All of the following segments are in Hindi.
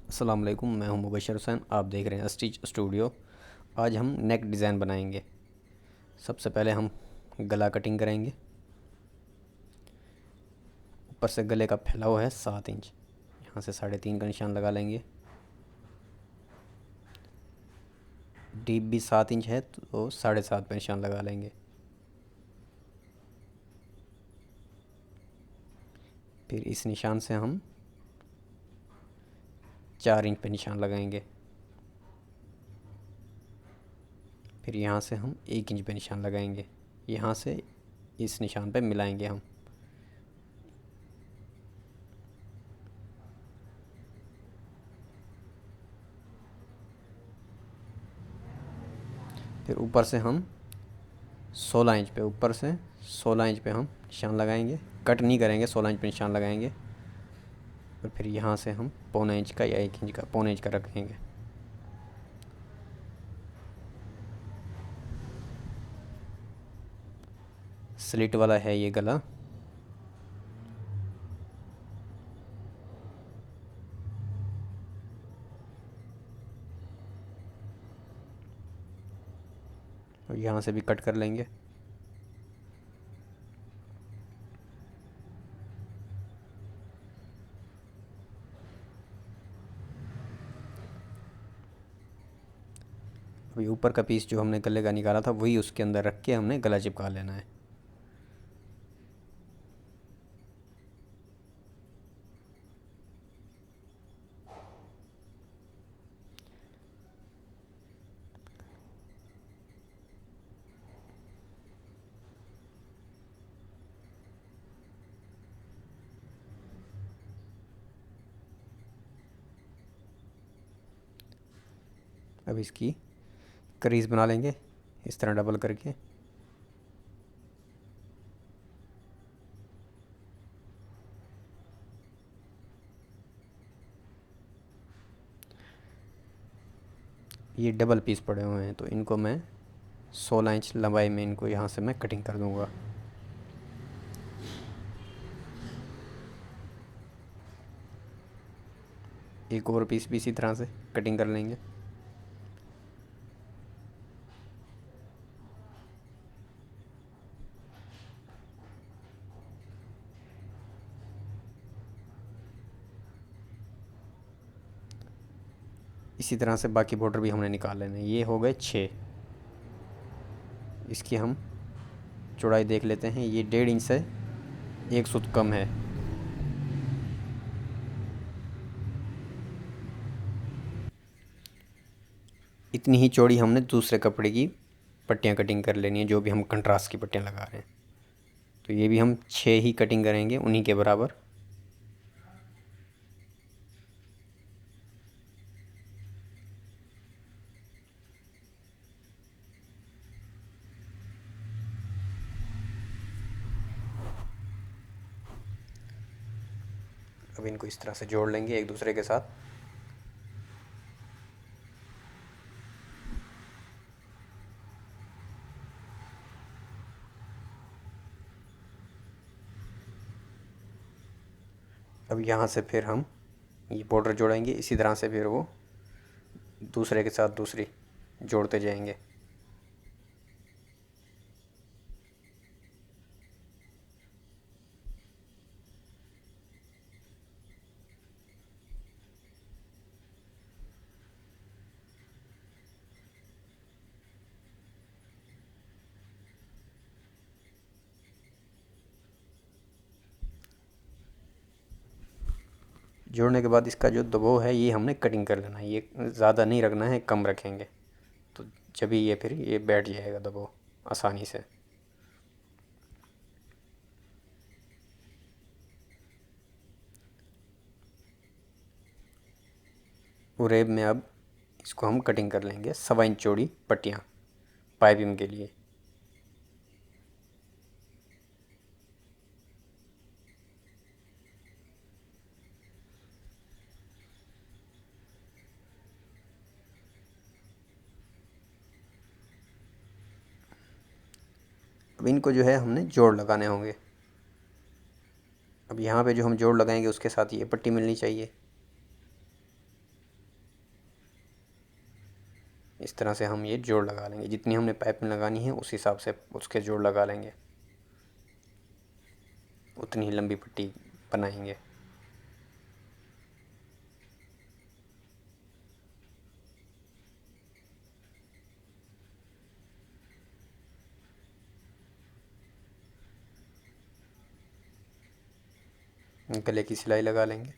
अस्सलाम वालेकुम, मैं हूं मुबशर हुसैन। आप देख रहे हैं स्टिच स्टूडियो। आज हम नेक डिज़ाइन बनाएंगे। सबसे पहले हम गला कटिंग करेंगे। ऊपर से गले का फैलाव है 7 इंच, यहाँ से 3.5 का निशान लगा लेंगे। डीप भी 7 इंच है तो 7.5 पे निशान लगा लेंगे। फिर इस निशान से हम 4 इंच पे निशान लगाएंगे। फिर यहाँ से हम 1 इंच पे निशान लगाएंगे। यहाँ से इस निशान पे मिलाएंगे हम। फिर ऊपर से हम 16 इंच पे, ऊपर से 16 इंच पे हम निशान लगाएंगे। कट नहीं करेंगे, 16 इंच पे निशान लगाएंगे। और फिर यहाँ से हम 1.25 इंच का या 1 इंच का, 1.25 इंच का रखेंगे। स्लिट वाला है ये गला। और यहाँ से भी कट कर लेंगे। अभी ऊपर का पीस जो हमने गले का निकाला था वही उसके अंदर रख के हमने गला चिपका लेना है। अब इसकी क्रीज बना लेंगे इस तरह डबल करके। ये डबल पीस पड़े हुए हैं तो इनको मैं 16 इंच लंबाई में इनको यहाँ से मैं कटिंग कर दूँगा। एक और पीस भी इसी तरह से कटिंग कर लेंगे। इसी तरह से बाकी बॉर्डर भी हमने निकाल लेने। ये हो गए 6। इसकी हम चौड़ाई देख लेते हैं। ये 1.5 इंच से 1 सूत कम है। इतनी ही चौड़ी हमने दूसरे कपड़े की पट्टियाँ कटिंग कर लेनी है, जो भी हम कंट्रास्ट की पट्टियाँ लगा रहे हैं। तो ये भी हम 6 ही कटिंग करेंगे, उन्हीं के बराबर। अब इनको इस तरह से जोड़ लेंगे एक दूसरे के साथ। अब यहाँ से फिर हम ये बॉर्डर जोड़ेंगे, इसी तरह से फिर वो दूसरे के साथ दूसरी जोड़ते जाएंगे। जोड़ने के बाद इसका जो दबाव है ये हमने कटिंग कर लेना है। ये ज़्यादा नहीं रखना है, कम रखेंगे तो जब ये फिर ये बैठ जाएगा दबाव आसानी से। उरेब में अब इसको हम कटिंग कर लेंगे 1.25 इंच चौड़ी पट्टियाँ पाइपिंग के लिए। अब इनको जो है हमने जोड़ लगाने होंगे। अब यहाँ पे जो हम जोड़ लगाएंगे उसके साथ ये पट्टी मिलनी चाहिए। इस तरह से हम ये जोड़ लगा लेंगे, जितनी हमने पाइप में लगानी है उस हिसाब से उसके जोड़ लगा लेंगे, उतनी ही लंबी पट्टी बनाएंगे। गले की सिलाई लगा लेंगे।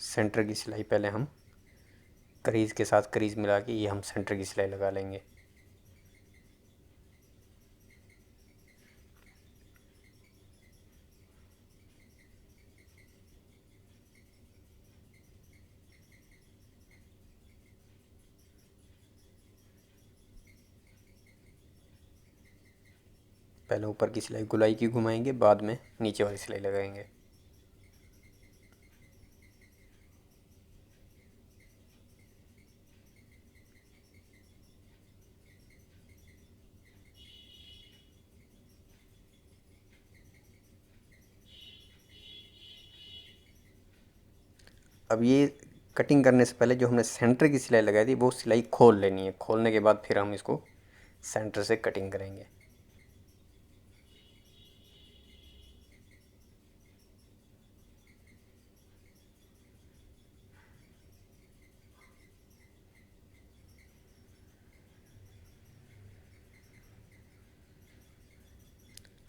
सेंटर की सिलाई पहले हम करीज के साथ करीज मिला के ये हम सेंटर की सिलाई लगा लेंगे। पहले ऊपर की सिलाई गुलाई की घुमाएंगे, बाद में नीचे वाली सिलाई लगाएंगे। अब ये कटिंग करने से पहले जो हमने सेंटर की सिलाई लगाई थी वो सिलाई खोल लेनी है, खोलने के बाद फिर हम इसको सेंटर से कटिंग करेंगे।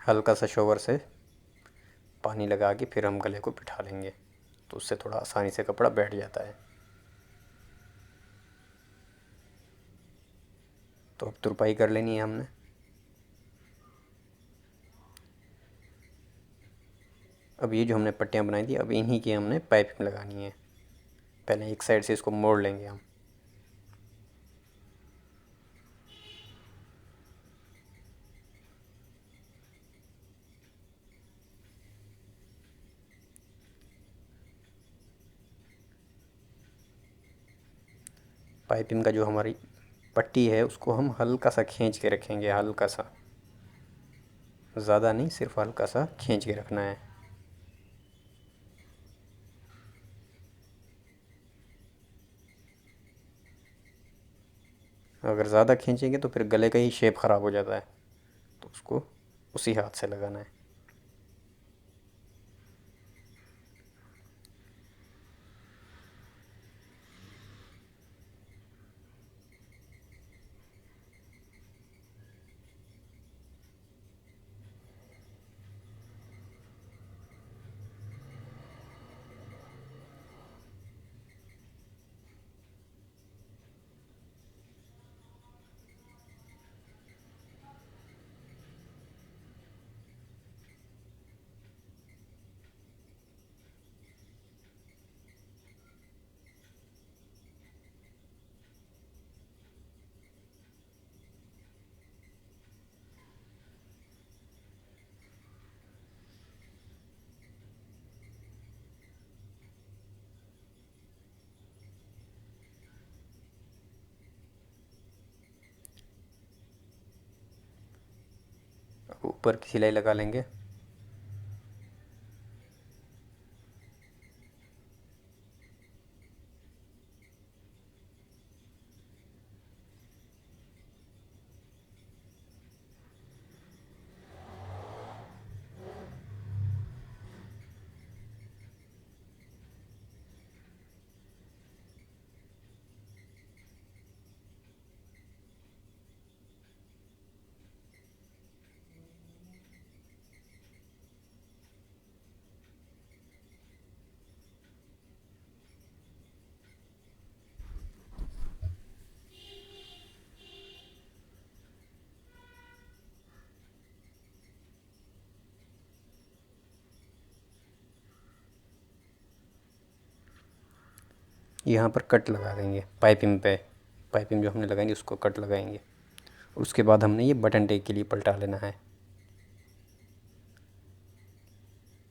हल्का सा शोवर से पानी लगा के फिर हम गले को बिठा लेंगे, तो उससे थोड़ा आसानी से कपड़ा बैठ जाता है। तो अब तुरपाई कर लेनी है हमने। अब ये जो हमने पट्टियाँ बनाई थी अब इन्हीं की हमने पाइपिंग लगानी है। पहले एक साइड से इसको मोड़ लेंगे हम। पाइपिंग का जो हमारी पट्टी है उसको हम हल्का सा खींच के रखेंगे, हल्का सा, ज़्यादा नहीं, सिर्फ हल्का सा खींच के रखना है। अगर ज़्यादा खींचेंगे तो फिर गले का ही शेप ख़राब हो जाता है, तो उसको उसी हाथ से लगाना है। अब ऊपर की सिलाई लगा लेंगे। यहाँ पर कट लगा देंगे पाइपिंग पे, पाइपिंग जो हमने लगाएंगे उसको कट लगाएंगे। उसके बाद हमने ये बटन टेक के लिए पलटा लेना है।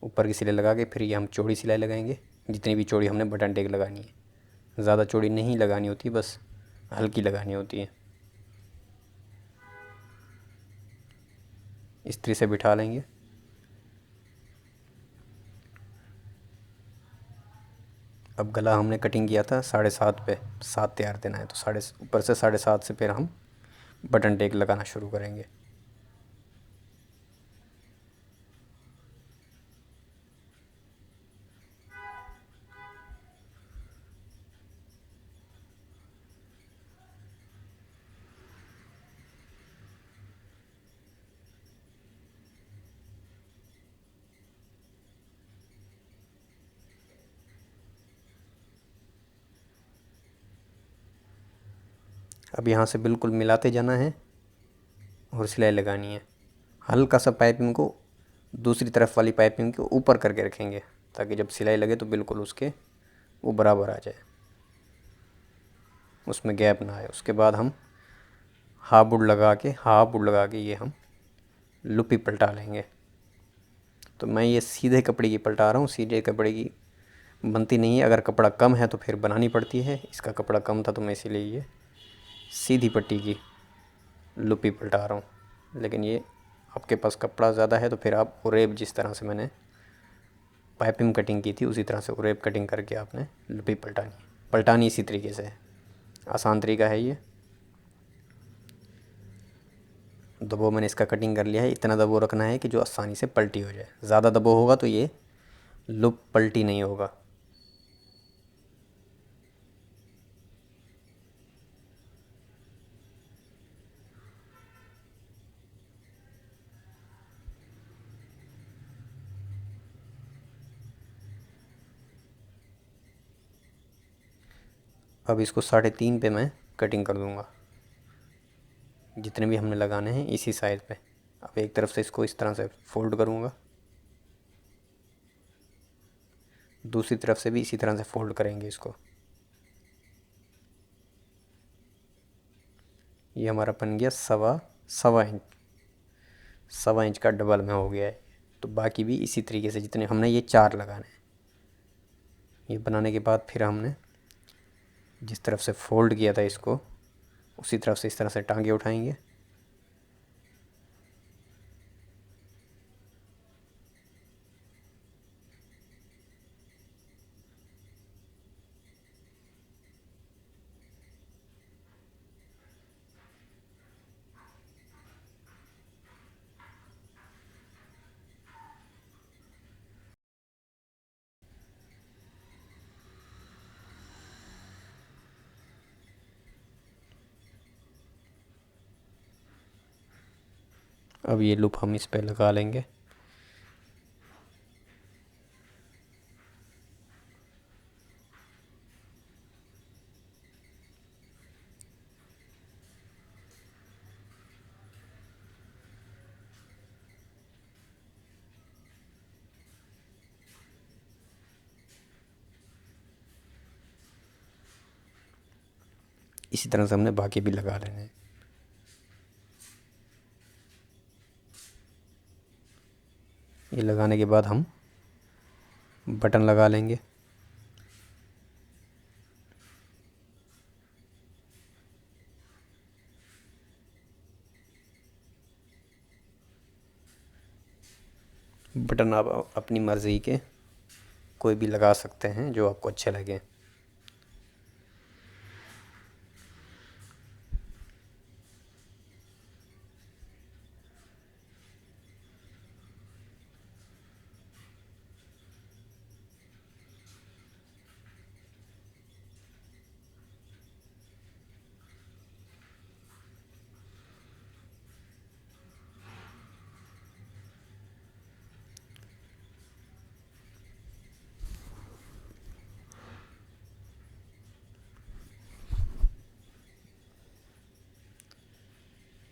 ऊपर की सिलाई लगा के फिर ये हम चौड़ी सिलाई लगाएंगे, जितनी भी चौड़ी हमने बटन टेक लगानी है। ज़्यादा चौड़ी नहीं लगानी होती, बस हल्की लगानी होती है। इस्त्री से बिठा लेंगे। अब गला हमने कटिंग किया था 7.5 पे, 7 तैयार देना है, तो ऊपर से 7.5 से फिर हम बटन टेक लगाना शुरू करेंगे। अब यहाँ से बिल्कुल मिलाते जाना है और सिलाई लगानी है। हल्का सा पाइपिंग को दूसरी तरफ वाली पाइपिंग के ऊपर करके रखेंगे, ताकि जब सिलाई लगे तो बिल्कुल उसके वो बराबर आ जाए, उसमें गैप ना आए। उसके बाद हम हाफ बुड़ लगा के ये हम लुपी पलटा लेंगे। तो मैं ये सीधे कपड़े की पलटा रहा हूँ, सीधे कपड़े की बनती नहीं है, अगर कपड़ा कम है तो फिर बनानी पड़ती है। इसका कपड़ा कम था तो मैं इसीलिए ये सीधी पट्टी की लुपी पलटा रहा हूँ। लेकिन ये आपके पास कपड़ा ज़्यादा है तो फिर आप उरेब, जिस तरह से मैंने पाइपिंग कटिंग की थी उसी तरह से उरेब कटिंग करके आपने लुपी पलटानी इसी तरीके से। आसान तरीका है ये। दबो मैंने इसका कटिंग कर लिया है। इतना दबो रखना है कि जो आसानी से पलटी हो जाए। ज़्यादा दबो होगा तो ये लुप पलटी नहीं होगा। अब इसको 3.5 पे मैं कटिंग कर दूँगा, जितने भी हमने लगाने हैं इसी साइज़ पे। अब एक तरफ से इसको इस तरह से फोल्ड करूँगा, दूसरी तरफ से भी इसी तरह से फोल्ड करेंगे इसको। ये हमारा बन गया सवा इंच, 1.25 इंच का डबल में हो गया है। तो बाकी भी इसी तरीके से, जितने हमने ये 4 लगाने हैं। ये बनाने के बाद फिर हमने जिस तरफ से फोल्ड किया था इसको, उसी तरफ से इस तरह से टांगे उठाएंगे। अब ये लूप हम इस पे लगा लेंगे। इसी तरह से हमने बाकी भी लगा लेने हैं। ये लगाने के बाद हम बटन लगा लेंगे। बटन आप अपनी मर्ज़ी के कोई भी लगा सकते हैं जो आपको अच्छे लगे।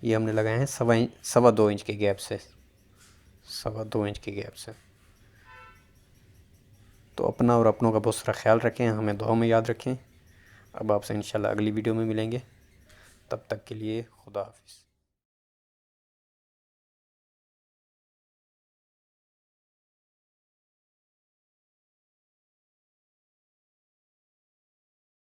ये हमने लगाए हैं 2.25 इंच के गैप से, 2.25 इंच के गैप से। तो अपना और अपनों का बहुत सारा ख्याल रखें, हमें दुआ में याद रखें। अब आपसे इंशाल्लाह अगली वीडियो में मिलेंगे। तब तक के लिए खुदा हाफिज़।